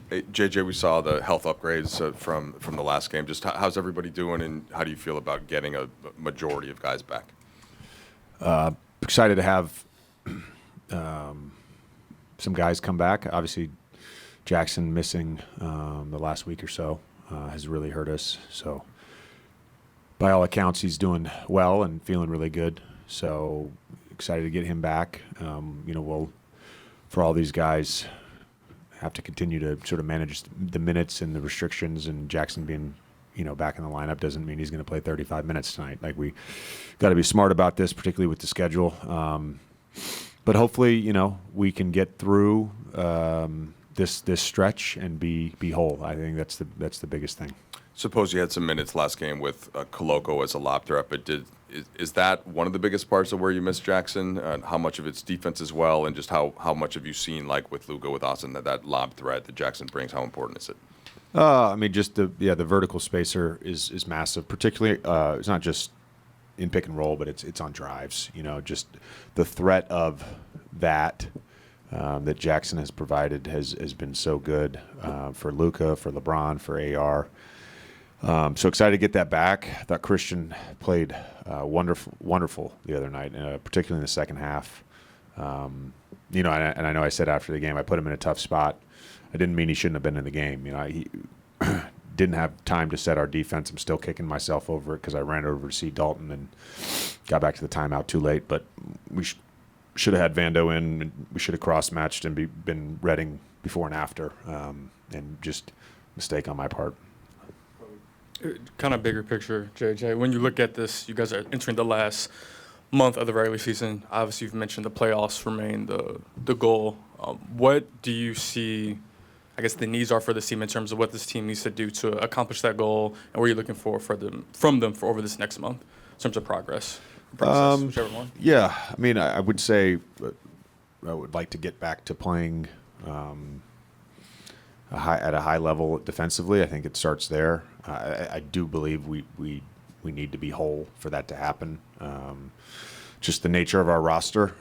Hey, JJ, we saw the health upgrades from the last game. Just how's everybody doing, and how do you feel about getting a majority of guys back? Excited to have some guys come back. Obviously, Jackson missing the last week or so has really hurt us. So, by all accounts, he's doing well and feeling really good. So, excited to get him back. We'll, for all these guys, have to continue to sort of manage the minutes and the restrictions. And Jackson being, back in the lineup doesn't mean he's going to play 35 minutes tonight. Like, we got to be smart about this, particularly with the schedule. But hopefully, we can get through this stretch and be whole. I think that's the biggest thing. Suppose you had some minutes last game with Koloko as a lob threat, but is that one of the biggest parts of where you miss Jackson? How much of it's defense as well, and just how much have you seen, like with Luka, with Austin, that lob threat that Jackson brings? How important is it? Just the vertical spacer is massive. Particularly, it's not just in pick and roll, but it's on drives. Just the threat of that Jackson has provided has been so good for Luka, for LeBron, for AR. So excited to get that back. I thought Christian played wonderful the other night, particularly in the second half. And I know I said after the game I put him in a tough spot. I didn't mean he shouldn't have been in the game. He didn't have time to set our defense. I'm still kicking myself over it because I ran over to see Dalton and got back to the timeout too late. But we should have had Vando in. And we should have cross-matched and been Reading before and after. And just mistake on my part. Kind of bigger picture, JJ. When you look at this, you guys are entering the last month of the regular season. Obviously, you've mentioned the playoffs remain the goal. What do you see, I guess, the needs are for this team in terms of what this team needs to do to accomplish that goal, and what are you looking for from them for over this next month in terms of progress? Process, whichever one. Yeah, I would say I would like to get back to playing at a high level defensively. I think it starts there. I do believe we need to be whole for that to happen. Just the nature of our roster,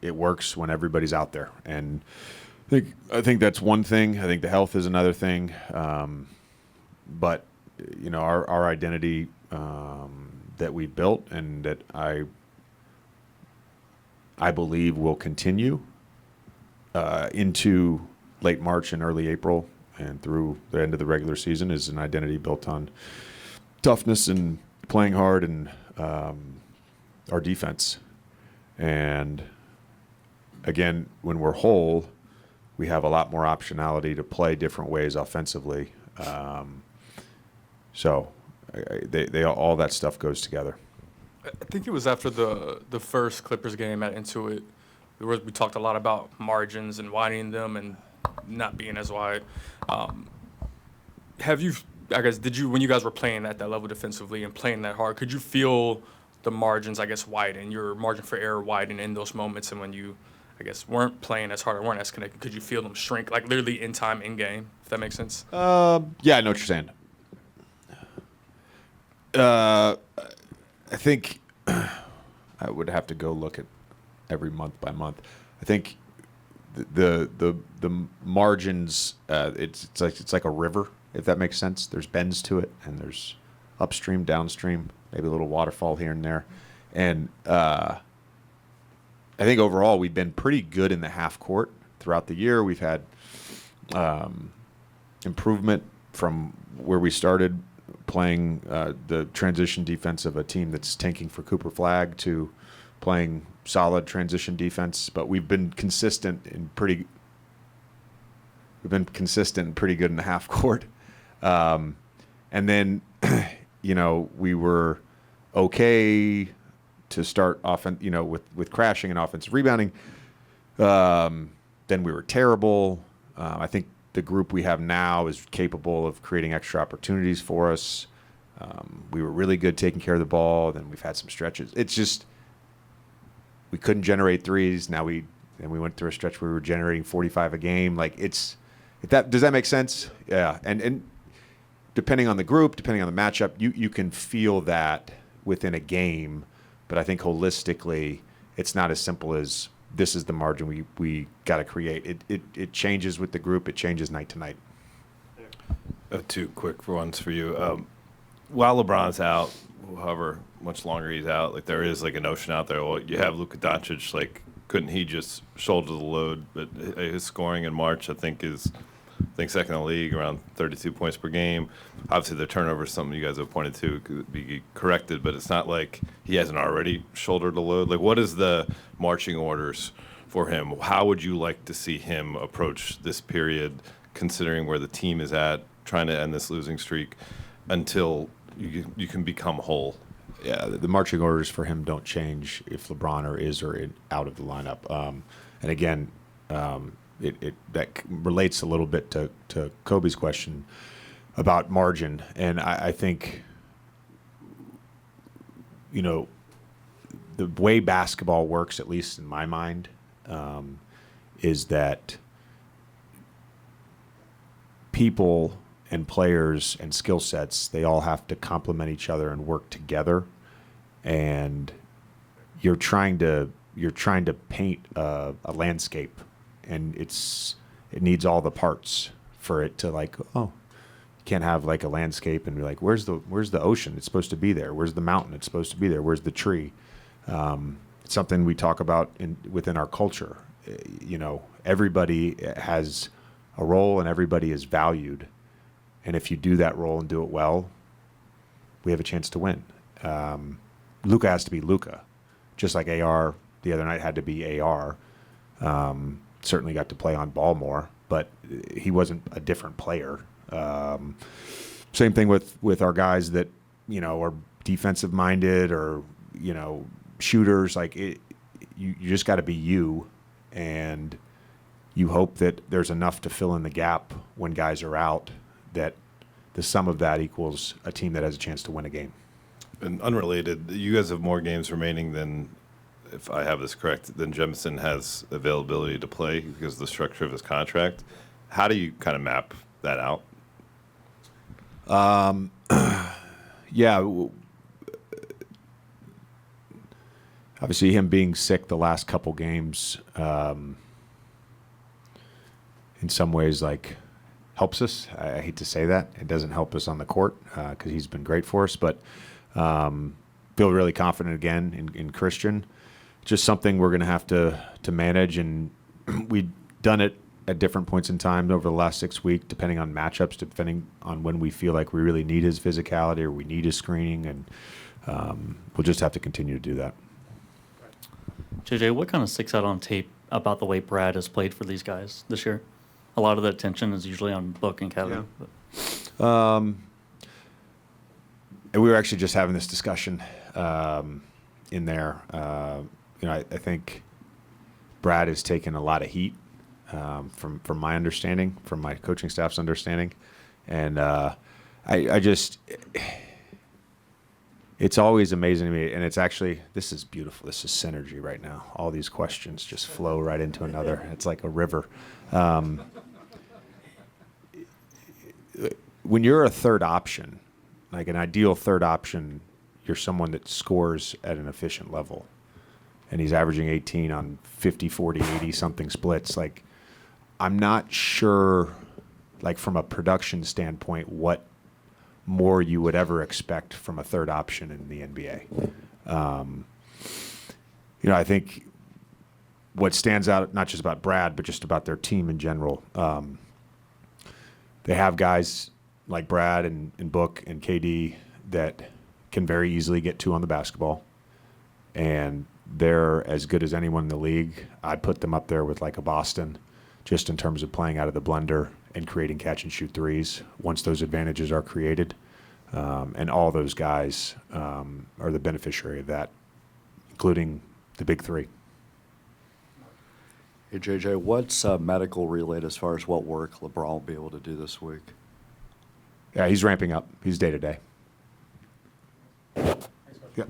it works when everybody's out there, and I think that's one thing. I think the health is another thing. But our identity that we built and that I believe will continue into late March and early April and through the end of the regular season is an identity built on toughness and playing hard and our defense. And again, when we're whole, we have a lot more optionality to play different ways offensively. So they all that stuff goes together. I think it was after the first Clippers game at Intuit. We talked a lot about margins and widening them and not being as wide. When you guys were playing at that level defensively and playing that hard, could you feel the margins, widen, your margin for error widen in those moments? And when you, weren't playing as hard or weren't as connected, could you feel them shrink, like literally in time, in game, if that makes sense? Yeah, I know what you're saying. I think I would have to go look at every month by month. I think the margins, it's like a river, if that makes sense. There's bends to it, and there's upstream, downstream, maybe a little waterfall here and there. And I think overall we've been pretty good in the half court throughout the year. We've had improvement from where we started playing the transition defense of a team that's tanking for Cooper Flag to playing solid transition defense, but we've been consistent and pretty good in the half court. And then, we were okay to start with crashing and offensive rebounding. Then we were terrible. I think the group we have now is capable of creating extra opportunities for us. We were really good taking care of the ball. Then we've had some stretches. It's just we couldn't generate threes. Now we went through a stretch where we were generating 45 a game. Does that make sense? Yeah. And depending on the group, depending on the matchup, you can feel that within a game. But I think holistically, it's not as simple as this is the margin we got to create. It changes with the group. It changes night to night. Two quick ones for you. While LeBron's out, however much longer he's out, like there is like a notion out there. Well, you have Luka Doncic. Like, couldn't he just shoulder the load? But his scoring in March, I think second in the league, around 32 points per game. Obviously, the turnover is something you guys have pointed to could be corrected, but it's not like he hasn't already shouldered the load. Like, what is the marching orders for him? How would you like to see him approach this period, considering where the team is at, trying to end this losing streak until you can become whole? Yeah, the marching orders for him don't change if LeBron is out of the lineup. And again, that relates a little bit to Kobe's question about margin. And I think, the way basketball works, at least in my mind, is that people and players and skill sets, they all have to complement each other and work together. And you're trying to paint a landscape, and it needs all the parts for it to you can't have like a landscape and be like, where's the ocean? It's supposed to be there. Where's the mountain? It's supposed to be there. Where's the tree? It's something we talk about within our culture. Everybody has a role and everybody is valued. And if you do that role and do it well, we have a chance to win. Luka has to be Luka, just like AR the other night had to be AR. Certainly got to play on ball more, but he wasn't a different player. Same thing with our guys that are defensive minded or shooters. Like you just got to be you, and you hope that there's enough to fill in the gap when guys are out, that the sum of that equals a team that has a chance to win a game. And unrelated, you guys have more games remaining than, if I have this correct, than Jemison has availability to play because of the structure of his contract. How do you kind of map that out? Obviously him being sick the last couple games, in some ways, helps us. I hate to say that. It doesn't help us on the court because he's been great for us, but feel really confident again in Christian. Just something we're going to have to manage, and we've done it at different points in time over the last 6 weeks, depending on matchups, depending on when we feel like we really need his physicality or we need his screening, and we'll just have to continue to do that. JJ, what kind of sticks out on tape about the way Brad has played for these guys this year? A lot of the attention is usually on Book and Kevin. Yeah. And we were actually just having this discussion in there. I think Brad has taken a lot of heat from my understanding, from my coaching staff's understanding, and I just it's always amazing to me, and it's actually, this is beautiful. This is synergy right now. All these questions just flow right into another. It's like a river. When you're a third option, like an ideal third option, you're someone that scores at an efficient level. And he's averaging 18 on 50, 40, 80 something splits. Like, I'm not sure, like from a production standpoint, what more you would ever expect from a third option in the NBA. I think what stands out, not just about Brad, but just about their team in general, they have guys like Brad and Book and KD that can very easily get two on the basketball. And they're as good as anyone in the league. I'd put them up there with like a Boston, just in terms of playing out of the blender and creating catch and shoot threes once those advantages are created. And all those guys are the beneficiary of that, including the big three. Hey, JJ, what's medical related as far as what work LeBron will be able to do this week? Yeah, he's ramping up. He's day to day. Yeah.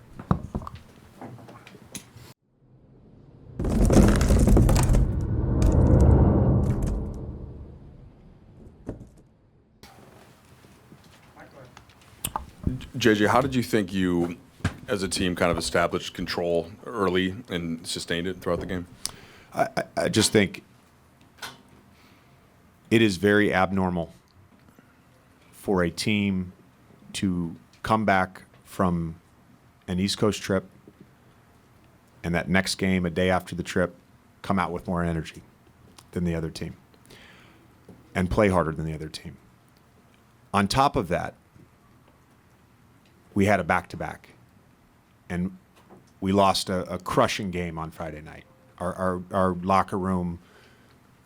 JJ, how did you think you, as a team, kind of established control early and sustained it throughout the game? I just think it is very abnormal for a team to come back from an East Coast trip and that next game, a day after the trip, come out with more energy than the other team and play harder than the other team. On top of that, we had a back-to-back, and we lost a crushing game on Friday night. Our locker room,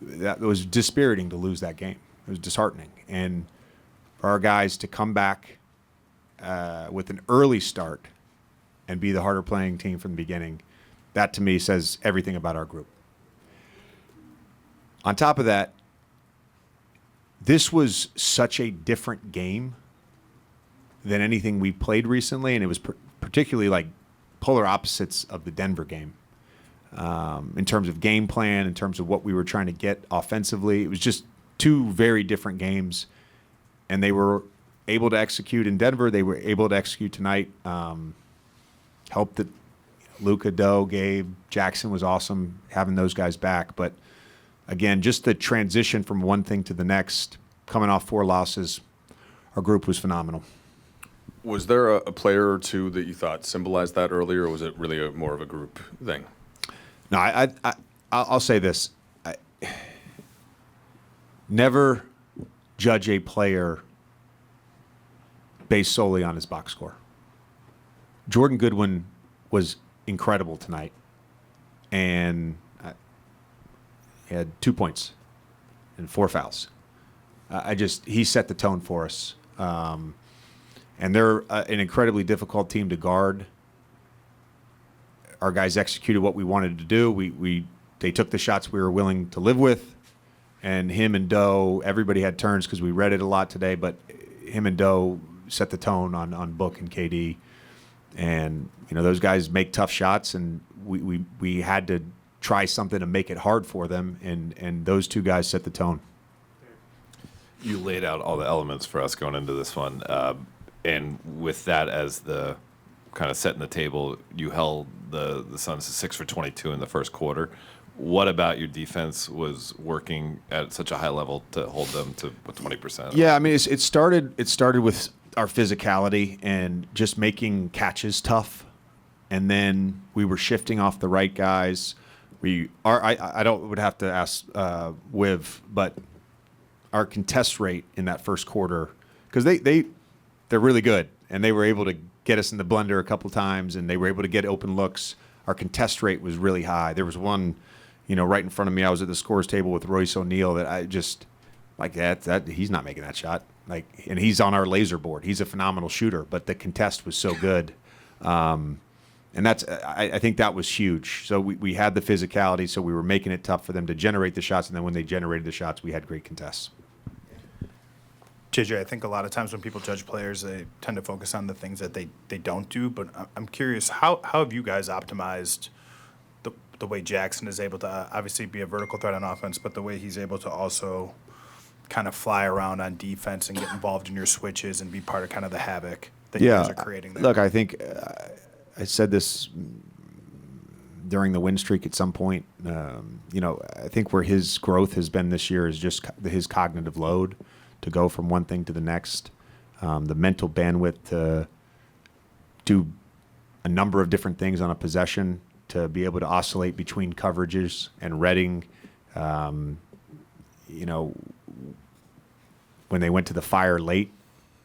that was dispiriting to lose that game. It was disheartening. And for our guys to come back with an early start and be the harder playing team from the beginning, that to me says everything about our group. On top of that, this was such a different game than anything we played recently, and it was particularly like polar opposites of the Denver game. In terms of game plan, in terms of what we were trying to get offensively, it was just two very different games, and they were able to execute in Denver. They were able to execute tonight. Helped that Luka, Doe, Gabe, Jackson was awesome having those guys back. But again, just the transition from one thing to the next, coming off 4 losses, our group was phenomenal. Was there a player or two that you thought symbolized that earlier, or was it really more of a group thing? No, I'll say this. Never judge a player based solely on his box score. Jordan Goodwin was incredible tonight, and he had 2 points and 4 fouls. He set the tone for us. And they're an incredibly difficult team to guard. Our guys executed what we wanted to do. They took the shots we were willing to live with, and him and Doe, everybody had turns because we read it a lot today, but him and Doe set the tone on Book and KD. And those guys make tough shots, and we had to try something to make it hard for them, and those 2 guys set the tone. You laid out all the elements for us going into this one. And with that as the kind of setting the table, you held the Suns to 6 for 22 in the first quarter. What about your defense was working at such a high level to hold them to 20%? Yeah, I mean, it started with our physicality and just making catches tough, and then we were shifting off the right guys. I would have to ask Wiv, but our contest rate in that first quarter, because they're really good, and they were able to get us in the blender a couple times, and they were able to get open looks. Our contest rate was really high. There was one, right in front of me. I was at the scores table with Royce O'Neal that I just like that he's not making that shot. And he's on our laser board. He's a phenomenal shooter, but the contest was so good. And I think that was huge. So we had the physicality, so we were making it tough for them to generate the shots, and then when they generated the shots, we had great contests. JJ, I think a lot of times when people judge players, they tend to focus on the things that they don't do. But I'm curious, how have you guys optimized the way Jackson is able to obviously be a vertical threat on offense, but the way he's able to also kind of fly around on defense and get involved in your switches and be part of kind of the havoc that you guys are creating there? Look, I think I said this during the win streak at some point. I think where his growth has been this year is just his cognitive load to go from one thing to the next, the mental bandwidth to do a number of different things on a possession, to be able to oscillate between coverages and reading. When they went to the fire late,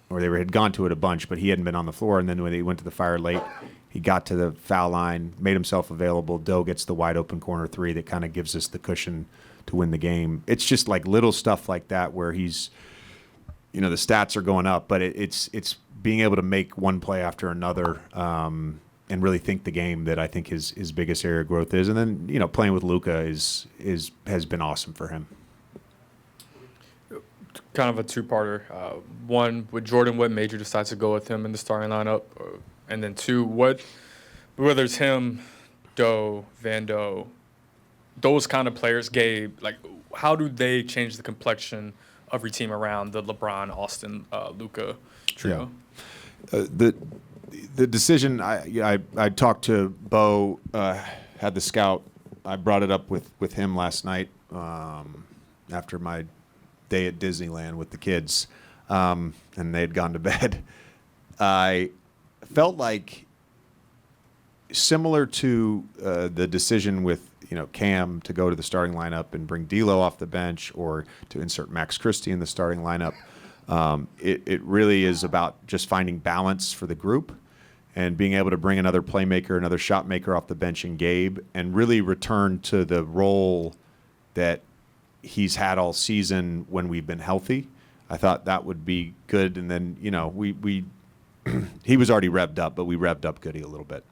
or they had gone to it a bunch, but he hadn't been on the floor, and then when they went to the fire late, he got to the foul line, made himself available. Doe gets the wide open corner 3 that kind of gives us the cushion to win the game. It's just like little stuff like that where he's, the stats are going up, but it's being able to make one play after another and really think the game that I think his biggest area of growth is. And then, playing with Luka has been awesome for him. Kind of a 2-parter. One, with Jordan, what made you decide to go with him in the starting lineup? And then 2, whether it's him, Doe, Vando, those kind of players, Gabe, how do they change the complexion of your team around the LeBron, Austin, Luka trio? Yeah. The decision, I talked to Bo, had the scout I brought it up with him last night after my day at Disneyland with the kids, and they had gone to bed. I felt like, similar to the decision with Cam to go to the starting lineup and bring D'Lo off the bench, or to insert Max Christie in the starting lineup, it really is about just finding balance for the group and being able to bring another playmaker, another shot maker off the bench in Gabe, and really return to the role that he's had all season when we've been healthy. I thought that would be good. And then, we he was already revved up, but we revved up Goody a little bit.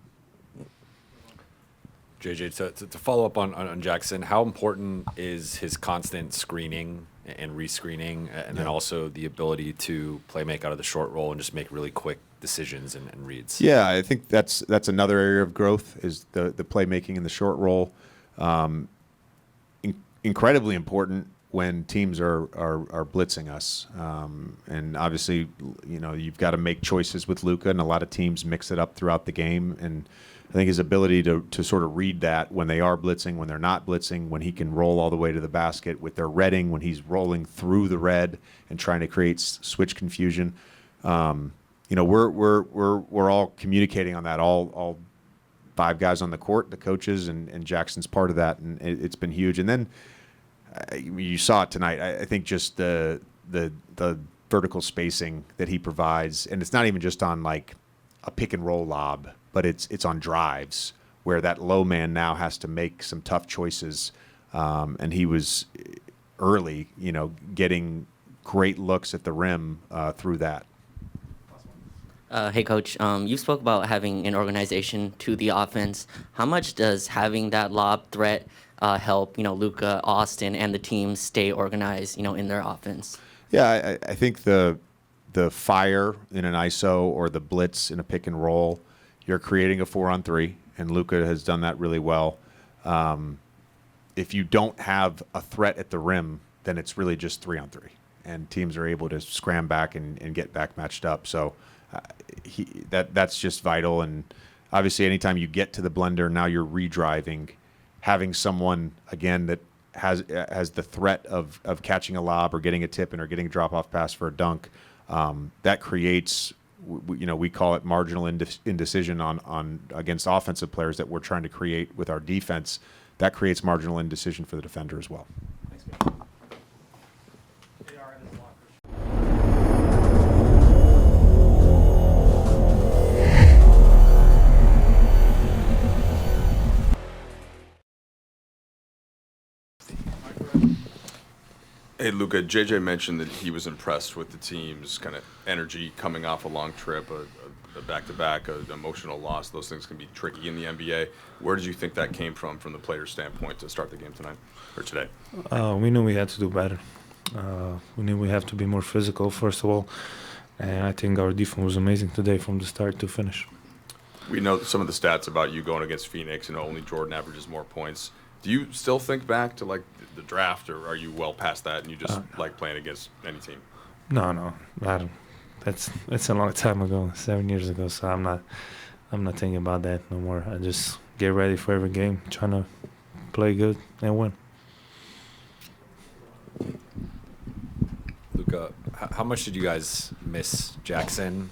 JJ, to follow up on Jackson, how important is his constant screening and rescreening, and then also the ability to play make out of the short roll and just make really quick decisions and reads? Yeah, I think that's another area of growth, is the playmaking in the short roll. Incredibly important when teams are blitzing us, and obviously, you've got to make choices with Luka, and a lot of teams mix it up throughout the game. And I think his ability to sort of read that when they are blitzing, when they're not blitzing, when he can roll all the way to the basket with their reading, when he's rolling through the red and trying to create switch confusion. We're all communicating on that. All 5 guys on the court, the coaches, and Jackson's part of that, and it's been huge. And then you saw it tonight. I think just the vertical spacing that he provides, and it's not even just on like a pick and roll lob, but it's on drives where that low man now has to make some tough choices, and he was early, getting great looks at the rim through that. Hey, Coach, you spoke about having an organization to the offense. How much does having that lob threat help, Luka, Austin, and the team stay organized, in their offense? Yeah, I think the fire in an ISO or the blitz in a pick and roll, you're creating a 4-on-3, and Luka has done that really well. If you don't have a threat at the rim, then it's really just 3-on-3, and teams are able to scram back and get back matched up. So that's just vital. And obviously, anytime you get to the blender, now you're redriving. Having someone again that has the threat of catching a lob or getting a tip in or getting a drop off pass for a dunk, that creates, we call it marginal indecision on against offensive players that we're trying to create with our defense. That creates marginal indecision for the defender as well. Hey, Luka, JJ mentioned that he was impressed with the team's kind of energy coming off a long trip, a back-to-back, an emotional loss. Those things can be tricky in the NBA. Where did you think that came from the player's standpoint to start the game tonight or today? We knew we had to do better. We knew we have to be more physical, first of all. And I think our defense was amazing today from the start to finish. We know some of the stats about you going against Phoenix, only Jordan averages more points. Do you still think back to like the draft, or are you well past that and you just like playing against any team? No, I don't. That's a long time ago, 7 years ago. So I'm not thinking about that no more. I just get ready for every game, trying to play good and win. Luka, how much did you guys miss Jackson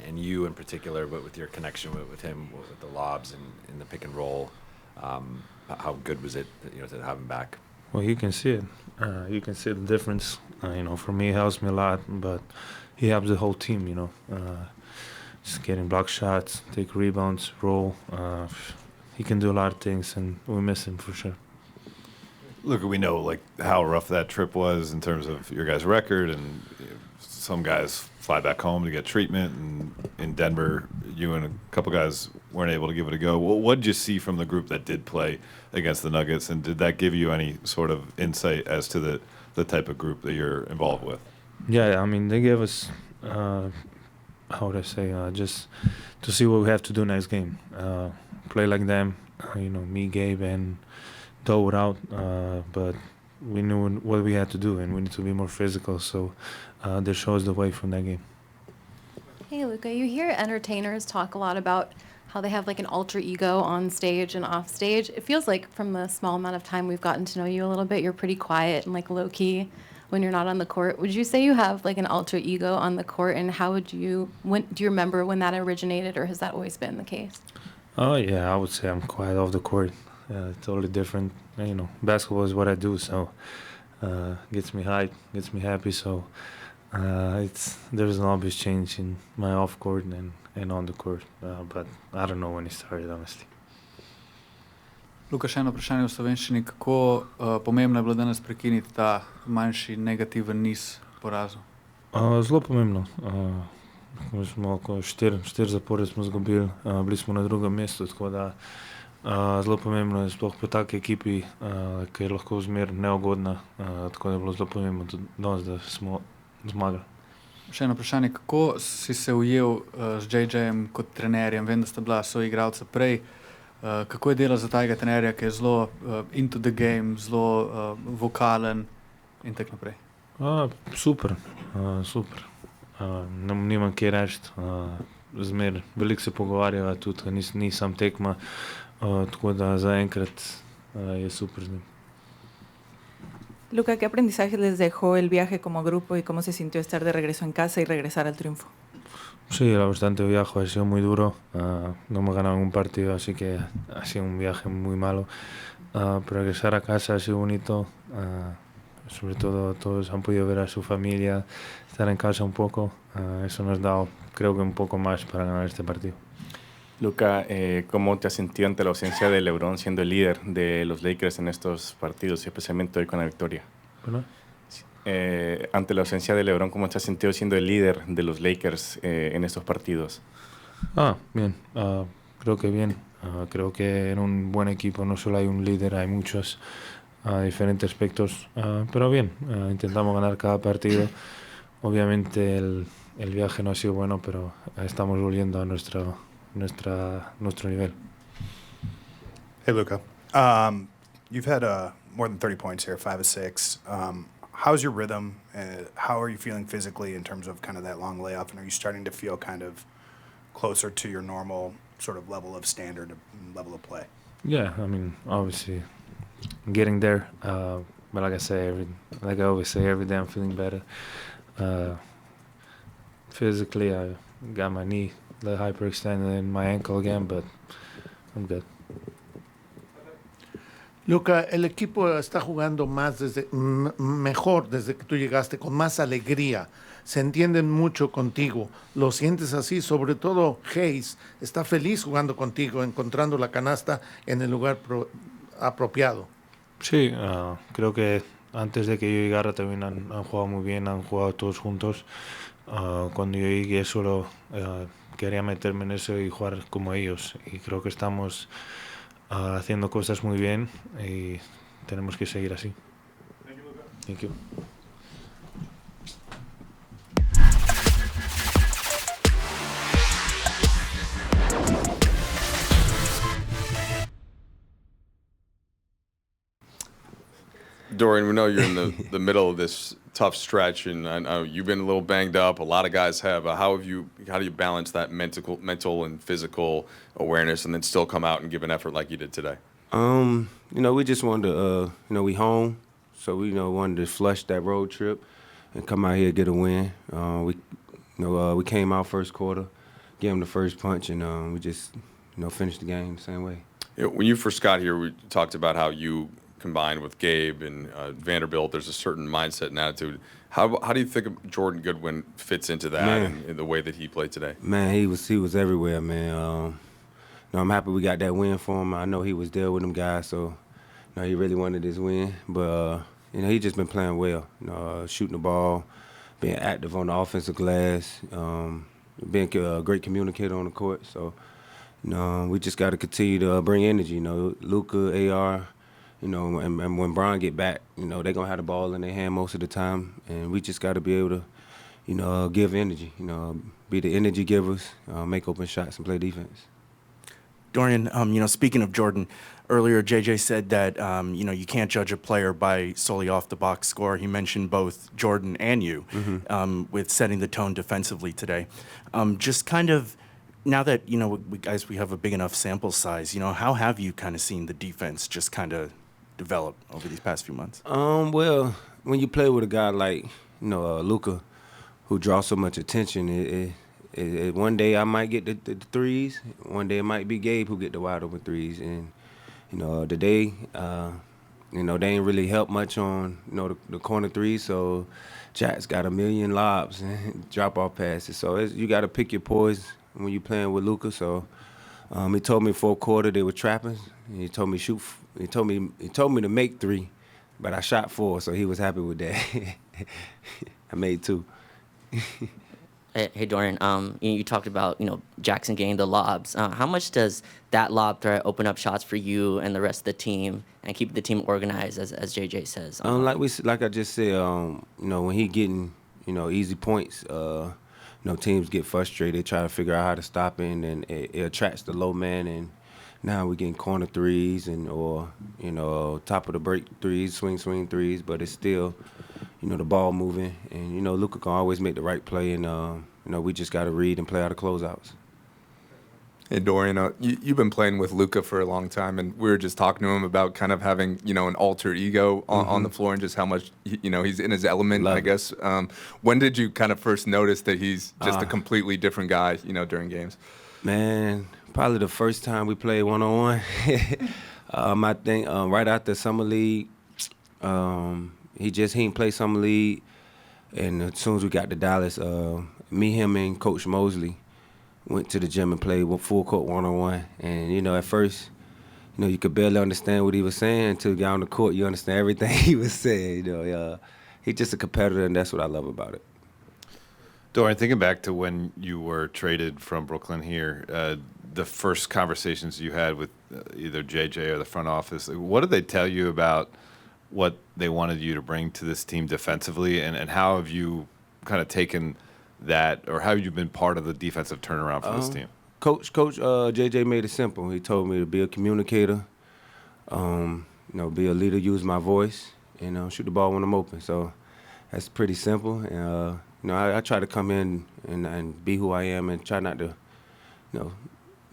and you in particular, but with your connection with him, with the lobs and in the pick and roll? How good was it, to have him back? Well, you can see it. You can see the difference. For me, it helps me a lot, but he helps the whole team. Just getting block shots, take rebounds, roll. He can do a lot of things, and we miss him for sure. Look, we know how rough that trip was in terms of your guys' record, and some guys fly back home to get treatment, and in Denver, you and a couple guys weren't able to give it a go. What did you see from the group that did play against the Nuggets, and did that give you any sort of insight as to the type of group that you're involved with? Yeah, they gave us, how would I say, just to see what we have to do next game. Play like them, me, Gabe, and Doe were out, but we knew what we had to do, and we need to be more physical, so they showed us the way from that game. Hey, Luka, you hear entertainers talk a lot about how they have like an alter ego on stage and off stage. It feels like from the small amount of time we've gotten to know you a little bit, you're pretty quiet and like low key when you're not on the court. Would you say you have like an alter ego on the court, and how would you, do you remember when that originated, or has that always been the case? Oh yeah, I would say I'm quiet off the court. Totally different. Basketball is what I do, so gets me hyped, gets me happy. So there's an obvious change in my off court and on the court, but I don't know when it started, honestly. Luka, še eno vprašanje v slovenščini. Kako pomembno je bilo danes prekiniti ta manjši negativen niz porazov? Zelo pomembno. Smo oko 4 zapore smo izgubili, bili smo na drugem mestu, tako da zelo pomembno je sploh po taki ekipi, ki je lahko zmer neugodna, tako da je bilo zelo pomembno tudi danes, da smo zmagali. Še eno vprašanje. Kako si se ujel z JJ-jem kot trenerjem? Vem, da sta bila soigralca prej. Kako je delo za tajega trenerja, ki je zelo into the game, zelo vokalen in tako naprej? Super. Nimam kje reči. Zmer veliko se pogovarjava, tudi ni sam tekma, tako da zaenkrat je super z njim. Luka, ¿qué aprendizaje les dejó el viaje como grupo y cómo se sintió estar de regreso en casa y regresar al triunfo? Sí, bastante viaje, ha sido muy duro. No hemos ganado ningún partido, así que ha sido un viaje muy malo. Pero regresar a casa ha sido bonito. Sobre todo todos han podido ver a su familia, estar en casa un poco. Eso nos ha dado, creo que un poco más para ganar este partido. Luka, ¿cómo te has sentido ante la ausencia de LeBron siendo el líder de los Lakers en estos partidos, y especialmente hoy con la victoria? ¿Bueno? Ante la ausencia de LeBron, ¿cómo te has sentido siendo el líder de los Lakers en estos partidos? Bien. Creo que bien. Creo que en un buen equipo no solo hay un líder, hay muchos diferentes aspectos. Pero bien, intentamos ganar cada partido. Obviamente el viaje no ha sido bueno, pero estamos volviendo a nuestro nivel. Hey, Luka. You've had more than 30 points here, 5 of 6. How's your rhythm? How are you feeling physically in terms of kind of that long layoff? And are you starting to feel kind of closer to your normal sort of level of standard, level of play? Yeah, I mean, obviously, getting there. But like I always say, every day I'm feeling better. Physically, I got my knee a little hyperextended and my ankle again, but I'm good. Luka, el equipo está jugando mejor desde que tú llegaste, con más alegría. Se entienden mucho contigo. ¿Lo sientes así? Sobre todo Hayes está feliz jugando contigo, encontrando la canasta en el lugar apropiado. Sí, creo que antes de que yo llegara también han jugado muy bien, han jugado todos juntos. Cuando yo llegué solo quería meterme en eso y jugar como ellos. Y creo que estamos haciendo cosas muy bien y tenemos que seguir así. Thank you. Dorian, we know you're in the middle of this tough stretch, and I know you've been a little banged up. A lot of guys have. How do you balance that mental and physical awareness, and then still come out and give an effort like you did today? We just wanted to, we home, so we, wanted to flush that road trip and come out here and get a win. We came out first quarter, gave them the first punch, and we just, finished the game the same way. When you first got here, we talked about how you combined with Gabe and Vanderbilt, there's a certain mindset and attitude. How do you think Jordan Goodwin fits into that and the way that he played today? Man, he was everywhere, man. I'm happy we got that win for him. I know he was there with them guys, so he really wanted this win. But he just been playing well. Shooting the ball, being active on the offensive glass, being a great communicator on the court. So we just got to continue to bring energy. Luka, AR. And when Bron get back, they're going to have the ball in their hand most of the time. And we just got to be able to, give energy, be the energy givers, make open shots and play defense. Dorian, speaking of Jordan, earlier JJ said that, you can't judge a player by solely off the box score. He mentioned both Jordan and you with setting the tone defensively today. Just kind of now that, you know, we have a big enough sample size, you know, how have you kind of seen the defense just kind of develop over these past few months? Well, when you play with a guy like, you know, Luka, who draws so much attention, one day I might get the threes. One day it might be Gabe who get the wide open threes. And, you know, today, you know, they ain't really helped much on, you know, the corner threes. So Jack's got a million lobs and drop-off passes. So you got to pick your poise when you're playing with Luka. So he told me fourth quarter they were trapping. He told me He told me to make 3, but I shot 4. So he was happy with that. I made 2. Hey Dorian, you talked about, you know, Jackson getting the lobs. How much does that lob threat open up shots for you and the rest of the team and keep the team organized, as JJ says? Like I just said, you know, when he getting, you know, easy points, you know, teams get frustrated. They try to figure out how to stop it, and it attracts the low man. And now we're getting corner threes or you know, top of the break threes, swing threes, but it's still, you know, the ball moving, and you know, Luka can always make the right play, and you know, we just got to read and play out of closeouts. Hey Dorian, you've been playing with Luka for a long time, and we were just talking to him about kind of having, you know, an alter ego on the floor and just how much, you know, he's in his element, I guess. When did you kind of first notice that he's just a completely different guy, you know, during games? Man, probably the first time we played one-on-one. I think right after Summer League, he didn't play Summer League, and as soon as we got to Dallas, me, him, and Coach Mosley went to the gym and played full court one-on-one. And, you know, at first, you know, you could barely understand what he was saying until you got on the court. You understand everything he was saying. You know, he's just a competitor, and that's what I love about it. Dorian, thinking back to when you were traded from Brooklyn here, the first conversations you had with either JJ or the front office, what did they tell you about what they wanted you to bring to this team defensively, and how have you kind of taken that, or how have you been part of the defensive turnaround for this team? Coach JJ made it simple. He told me to be a communicator, you know, be a leader, use my voice, and shoot the ball when I'm open. So that's pretty simple. And you know, I try to come in and be who I am, and try not to, you know,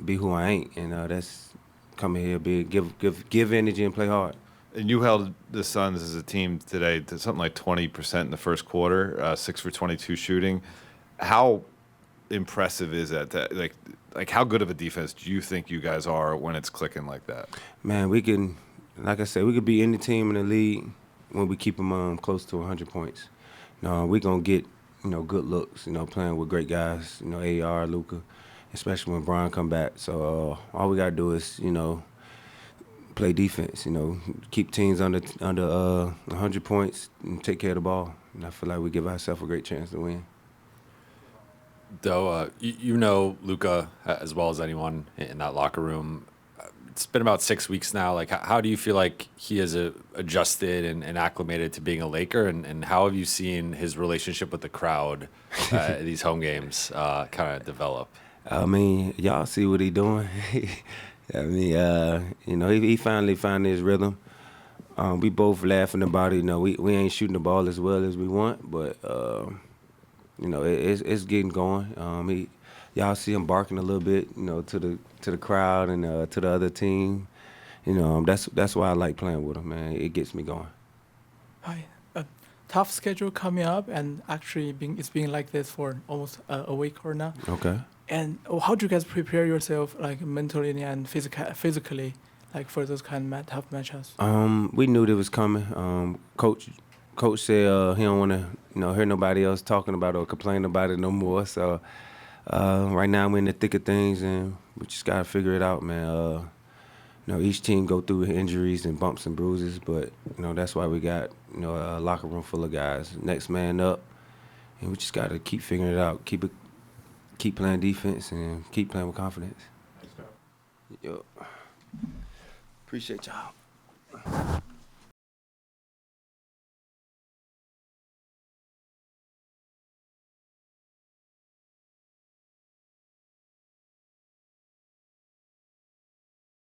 be who I ain't. And that's coming here, give energy and play hard. And you held the Suns as a team today to something like 20% in the first quarter, 6 for 22 shooting. How impressive is that? Like how good of a defense do you think you guys are when it's clicking like that? Man, we can, like I said, we could beat any team in the league when we keep them close to 100 points. No, we're going to get, you know, good looks, you know, playing with great guys, you know, AR, Luka, especially when Bron come back. So all we got to do is, you know, play defense, you know, keep teams under 100 points and take care of the ball. And I feel like we give ourselves a great chance to win. Though, you know Luka as well as anyone in that locker room. It's been about 6 weeks now. Like, how do you feel like he has adjusted and acclimated to being a Laker? And how have you seen his relationship with the crowd at these home games kind of develop? I mean, y'all see what he doing. I mean, you know, he finally found his rhythm. We both laughing about it. You know, we ain't shooting the ball as well as we want, but you know, it's getting going. Y'all see him barking a little bit, you know, to the crowd and to the other team. You know, that's why I like playing with him, man. It gets me going. Hi. Tough schedule coming up, and actually it's been like this for almost a week or now. Okay. And how do you guys prepare yourself, like mentally and physically, like for those kind of tough matchups? We knew it was coming. Coach said he don't want to, you know, hear nobody else talking about it or complain about it no more. So right now we're in the thick of things, and we just gotta figure it out, man. You know, each team go through injuries and bumps and bruises, but you know that's why we got, you know, a locker room full of guys. Next man up, and we just gotta keep figuring it out. Keep playing defense and keep playing with confidence. Yo. Appreciate y'all.